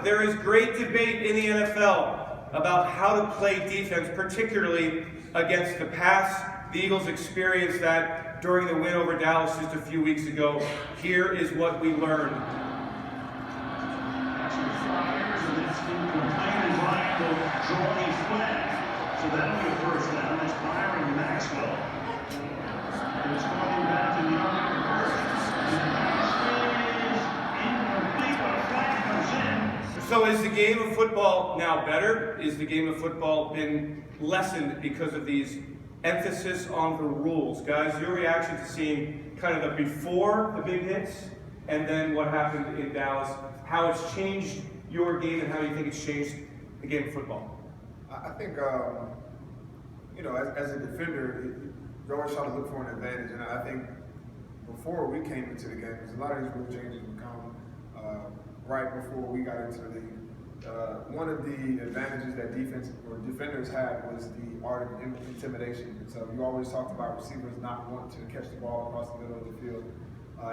There is great debate in the NFL about how to play defense, particularly against the pass. The Eagles experienced that during the win over Dallas just a few weeks ago. Here is what we learned. So that'll be a first down. It's Byron Maxwell. It's going back to the other first. And the pass is incomplete, but a flag comes in. So is the game of football now better? Is the game of football been lessened because of these emphasis on the rules? Guys, your reaction to seeing kind of the before the big hits and then what happened in Dallas, how it's changed your game and how you think it's changed the game of football? I think, you know, as a defender, you always try to look for an advantage. And I think before we came into the game, because a lot of these rule changes would come right before we got into the league. One of the advantages that defenders had was the art of intimidation. And so you always talked about receivers not wanting to catch the ball across the middle of the field.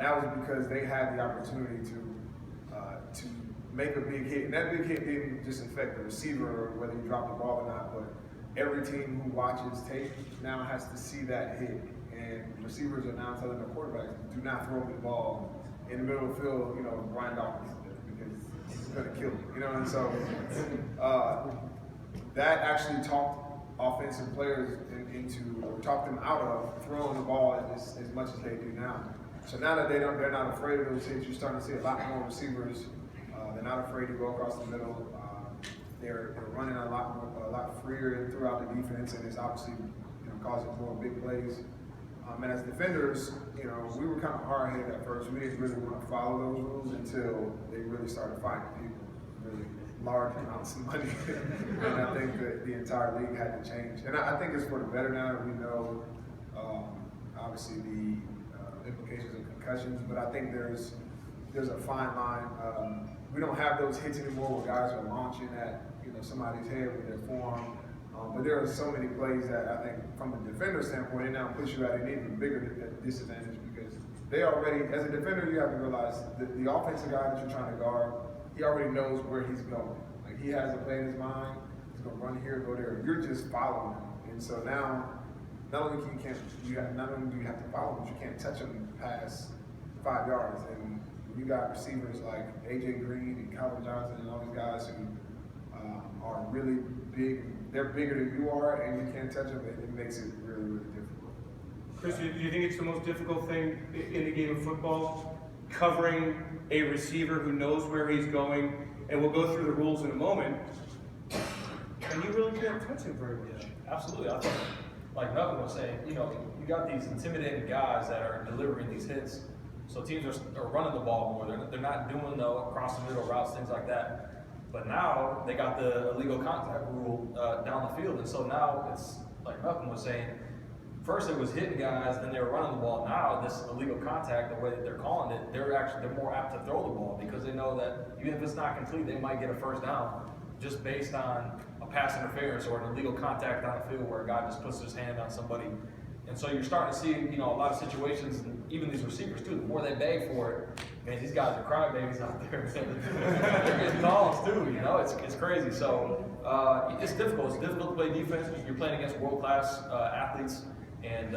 That was because they had the opportunity to make a big hit. And that big hit didn't just affect the receiver or whether you drop the ball or not, but every team who watches tape now has to see that hit. And receivers are now telling their quarterbacks, do not throw me the ball in the middle of the field, you know, Brian Dawkins, because he's going to kill me, you know. And so that actually talked offensive players into, or talked them out of throwing the ball as much as they do now. So now that they're not afraid of those hits, you're starting to see a lot more receivers. They're not afraid to go across the middle. They're running a lot freer throughout the defense, and it's obviously, you know, causing more big plays. And as defenders, you know, we were kind of hard-headed at first. We didn't really want to follow those rules until they really started finding people really large amounts of money. And I think that the entire league had to change. And I think it's for the better now that we know, obviously, the implications of concussions. But I think there's a fine line. We don't have those hits anymore where guys are launching at, you know, somebody's head with their forearm. But there are so many plays that I think, from a defender standpoint, it now puts you at an even bigger disadvantage because they already, as a defender, you have to realize that the offensive guy that you're trying to guard, he already knows where he's going. Like, he has a play in his mind. He's going to run here, go there. You're just following him. And so now, not only do you have to follow him, but you can't touch him past 5 yards. And you got receivers like AJ Green and Calvin Johnson and all these guys who are really big. They're bigger than you are, and you can't touch them. It makes it really, really difficult. Chris, do you think it's the most difficult thing in the game of football, covering a receiver who knows where he's going? And we'll go through the rules in a moment. And you really can't touch him very much. Yeah, absolutely. I think, like Malcolm was saying, you know, you got these intimidating guys that are delivering these hits. So teams are running the ball more. They're not doing the across the middle routes, things like that. But now they got the illegal contact rule down the field, and so now it's like Malcolm was saying. First it was hitting guys, then they were running the ball. Now this illegal contact, the way that they're calling it, they're more apt to throw the ball because they know that even if it's not complete, they might get a first down just based on a pass interference or an illegal contact on the field where a guy just puts his hand on somebody. And so you're starting to see, you know, a lot of situations, and even these receivers too, the more they beg for it, man, these guys are crybabies out there. They're getting calls too, you know, it's crazy. So it's difficult. It's difficult to play defense. You're playing against world-class athletes. And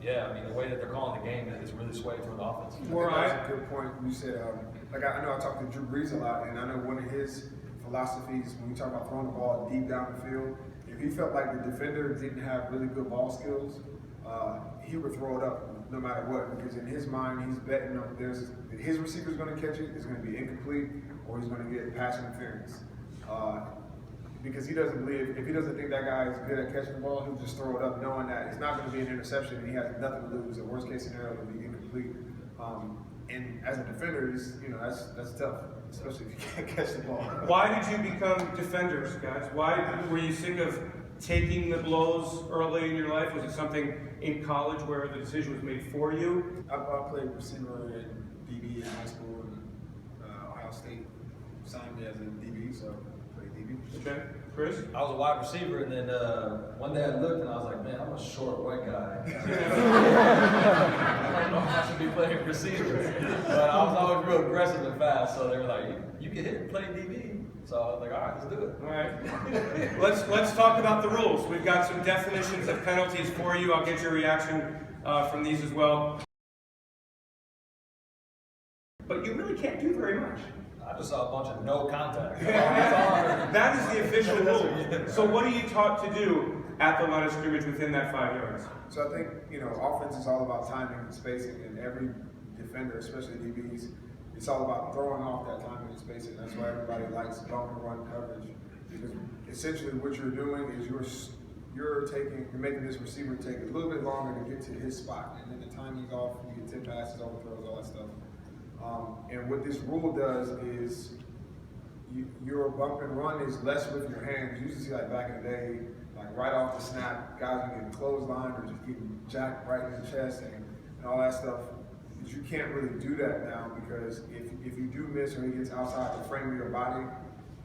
yeah, I mean, the way that they're calling the game is really swayed toward the offense. That's a good point. You said, like, I know I talked to Drew Brees a lot, and I know one of his philosophies when we talk about throwing the ball deep down the field, if he felt like the defender didn't have really good ball skills, he would throw it up no matter what, because in his mind, he's betting on his receiver's going to catch it, it's going to be incomplete, or he's going to get pass interference. Because he doesn't believe, if he doesn't think that guy is good at catching the ball, he'll just throw it up knowing that it's not going to be an interception and he has nothing to lose. The worst case scenario will be incomplete. And as a defender, you know, that's tough, especially if you can't catch the ball. Why did you become defenders, guys? Why were you sick of taking the blows early in your life? Was it something in college where the decision was made for you? I played receiver in DB in high school, and Ohio State signed me as a DB, so play DB. Okay, Chris? I was a wide receiver, and then one day I looked and I was like, man, I'm a short white guy. I don't know if I should be playing receiver. But I was always real aggressive and fast, so they were like, you can hit and play DB. So I was like, all right, let's do it. All right. Let's talk about the rules. We've got some definitions of penalties for you. I'll get your reaction from these as well. But you really can't do very much. I just saw a bunch of no contact. That's all I heard. That is the official rule. So what are you taught to do at the line of scrimmage within that 5 yards? So I think, offense is all about timing and spacing, and every defender, especially DBs, it's all about throwing off that timing and spacing. That's why everybody likes bump and run coverage, because essentially what you're doing is you're making this receiver take a little bit longer to get to his spot, and then the timing's off, you get tip passes, overthrows, all that stuff. And what this rule does is your bump and run is less with your hands. You used to see like back in the day, like right off the snap, guys are getting clotheslined or just getting jacked right in the chest and all that stuff. But you can't really do that now, because if you do miss or he gets outside the frame of your body,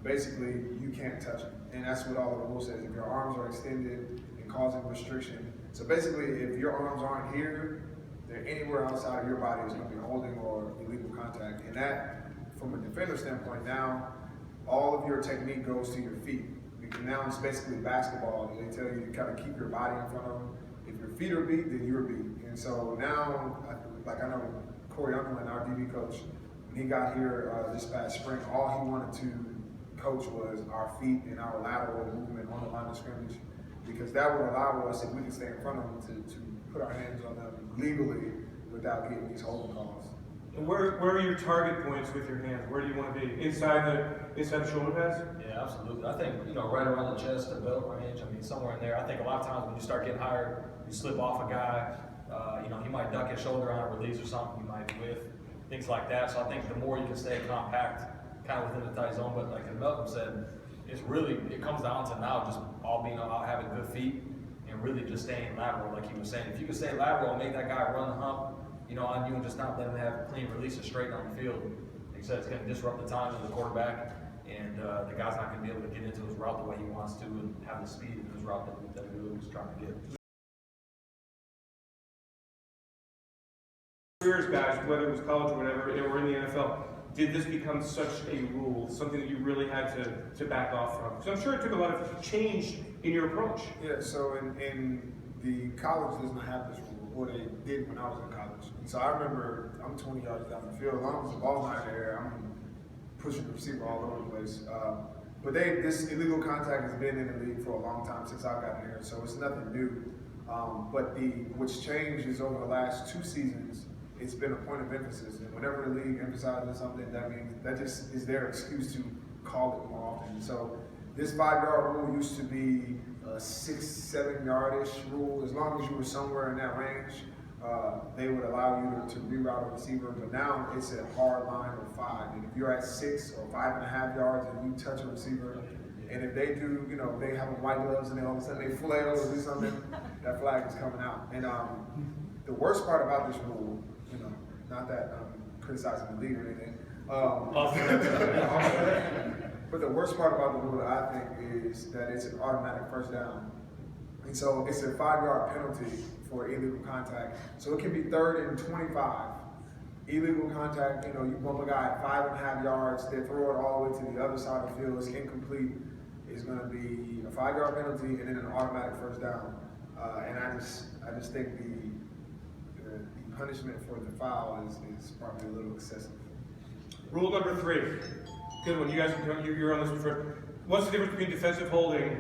basically you can't touch him. And that's what all the rule says. If your arms are extended and causing restriction. So basically if your arms aren't here, they're anywhere outside of your body is going to be holding or illegal contact. And that, from a defender standpoint, now all of your technique goes to your feet. Because now it's basically basketball. They tell you to kind of keep your body in front of them. If your feet are beat, then you're beat. And so now, I know Corey Underland, our DB coach, when he got here this past spring, all he wanted to coach was our feet and our lateral movement on the line of scrimmage, because that would allow us, if we can stay in front of them, to put our hands on them legally without getting these holding calls. And where are your target points with your hands? Where do you want to be? Inside the shoulder pads? Yeah, absolutely. I think, right around the chest, the belt range, somewhere in there. I think a lot of times when you start getting higher, you slip off a guy, he might duck his shoulder on a release or something, you might whiff, things like that. So I think the more you can stay compact, kind of within the tight zone, but like Malcolm said, it comes down to now just all being about having good feet and really just staying lateral, like he was saying. If you can stay lateral and make that guy run the hump, on you, and just not let him have clean releases straight down the field, like I said, it's going to disrupt the time of the quarterback, and the guy's not going to be able to get into his route the way he wants to and have the speed in his route that he really was trying to get. Careers, guys, whether it was college or whatever, or in the NFL, did this become such a rule, something that you really had to back off from? So I'm sure it took a lot of change in your approach. Yeah, so in the college does not have this rule, or they did when I was in college. And so I remember I'm 20 yards down the field, as long as the ball's not in the air, I'm pushing the receiver all over the place. But this illegal contact has been in the league for a long time, since I've gotten here, so it's nothing new. But what's changed is over the last 2 seasons, it's been a point of emphasis, and whenever the league emphasizes something, that means that just is their excuse to call it more often. So this 5-yard rule used to be a 6-7 yardish rule. As long as you were somewhere in that range, they would allow you to reroute a receiver. But now it's a hard line of 5, and if you're at 6 or 5.5 yards and you touch a receiver, and if they do, they have white gloves and then all of a sudden they flail or do something, that flag is coming out. And the worst part about this rule, not that I'm criticizing the league or anything, but the worst part about the rule, I think, is that it's an automatic first down. And so it's a 5-yard penalty for illegal contact. So it can be 3rd and 25. Illegal contact, you bump a guy at 5.5 yards, they throw it all the way to the other side of the field, it's incomplete. It's going to be a 5-yard penalty and then an automatic first down. And I just think the punishment for the foul is probably a little excessive. Rule number 3. Good one. You guys, you're on this one first. What's the difference between defensive holding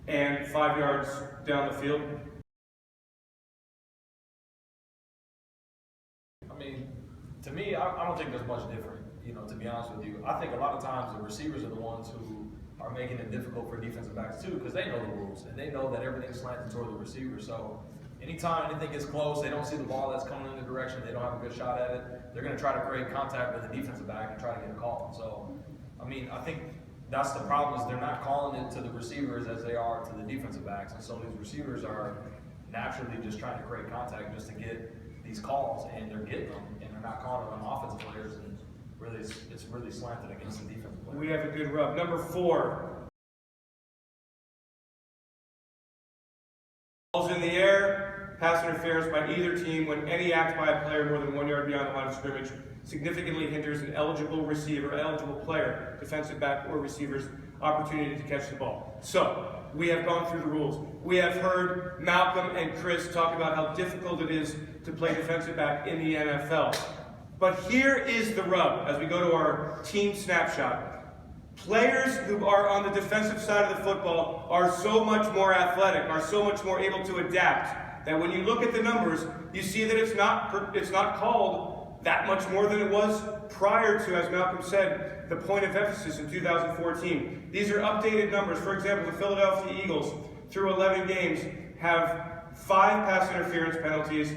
and 5 yards down the field? To me, I don't think there's much different, to be honest with you. I think a lot of times the receivers are the ones who are making it difficult for defensive backs too, because they know the rules, and they know that everything's slanted toward the receiver. So anytime anything gets close, they don't see the ball that's coming in the direction, they don't have a good shot at it, they're going to try to create contact with the defensive back and try to get a call. So, I think that's the problem, is they're not calling it to the receivers as they are to the defensive backs. And so these receivers are naturally just trying to create contact just to get these calls, and they're getting them, and they're not calling them on offensive players, and really it's really slanted against the defensive players. We have a good rub. Number 4, pass interference by either team when any act by a player more than 1 yard beyond the line of scrimmage significantly hinders an eligible player, defensive back or receiver's opportunity to catch the ball. So, we have gone through the rules. We have heard Malcolm and Chris talk about how difficult it is to play defensive back in the NFL. But here is the rub as we go to our team snapshot. Players who are on the defensive side of the football are so much more athletic, are so much more able to adapt, that when you look at the numbers, you see that it's not called that much more than it was prior to, as Malcolm said, the point of emphasis in 2014. These are updated numbers. For example, the Philadelphia Eagles, through 11 games, have 5 pass interference penalties,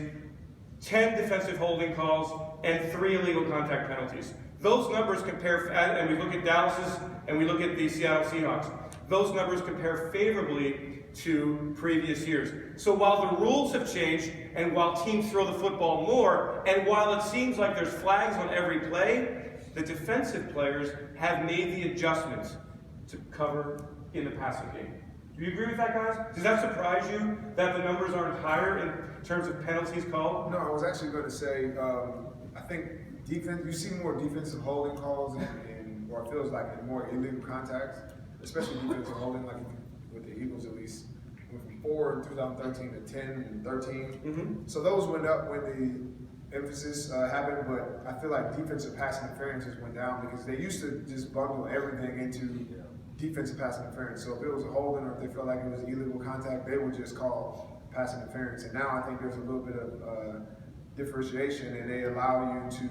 10 defensive holding calls, and 3 illegal contact penalties. Those numbers compare, and we look at Dallas's, and we look at the Seattle Seahawks. Those numbers compare favorably to previous years. So while the rules have changed, and while teams throw the football more, and while it seems like there's flags on every play, the defensive players have made the adjustments to cover in the passing game. Do you agree with that, guys? Does that surprise you that the numbers aren't higher in terms of penalties called? No, I was actually going to say, I think defense. You see more defensive holding calls, or it feels like more illegal contacts, especially defensive holding, like with the Eagles at least. Went from 4 in 2013 to 10 and 13. Mm-hmm. So those went up when the emphasis happened, but I feel like defensive pass interferences went down because they used to just bundle everything into defensive pass interference. So if it was a holding or if they felt like it was illegal contact, they would just call pass interference. And now I think there's a little bit of differentiation, and they allow you to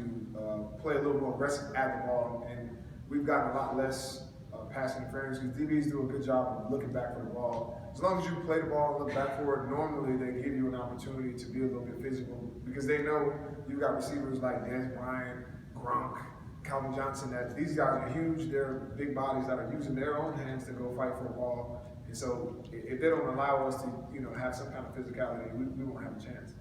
play a little more aggressive at the ball. And we've gotten a lot less pass interference because DBs do a good job of looking back for the ball. As long as you play the ball and look back for it, normally they give you an opportunity to be a little bit physical because they know you've got receivers like Des Bryant, Gronk, Calvin Johnson, that these guys are huge. They're big bodies that are using their own hands to go fight for the ball. And so if they don't allow us to, have some kind of physicality, we won't have a chance.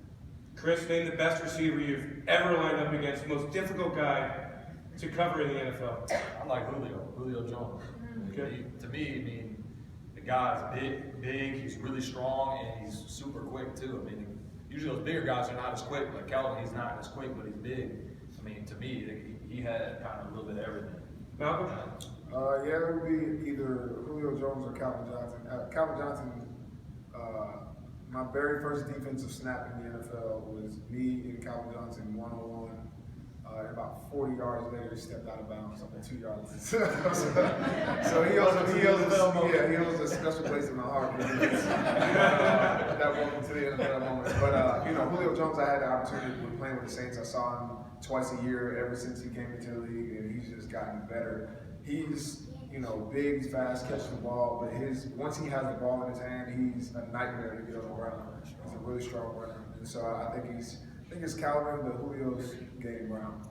Chris, name the best receiver you've ever lined up against, the most difficult guy to cover in the NFL. I like Julio Jones. Okay. To me, I mean, the guy's big, he's really strong, and he's super quick too. I mean, usually those bigger guys are not as quick. Like Calvin, he's not as quick, but he's big. I mean, to me, he had kind of a little bit of everything. Malcolm? Yeah, it would be either Julio Jones or Calvin Johnson. Calvin Johnson, my very first defensive snap in the NFL was me and Calvin Johnson one-on-one. About 40 yards later, he stepped out of bounds, up 2 yards. So he holds a special place in my heart. That welcome to the NFL moment. But Julio Jones, I had the opportunity to play with the Saints. I saw him twice a year ever since he came into the league, and he's just gotten better. He's big, he's fast, catches the ball, but once he has the ball in his hand, he's a nightmare to get on the ground. He's a really strong runner, and so I think it's Calvin, but Julio's getting around.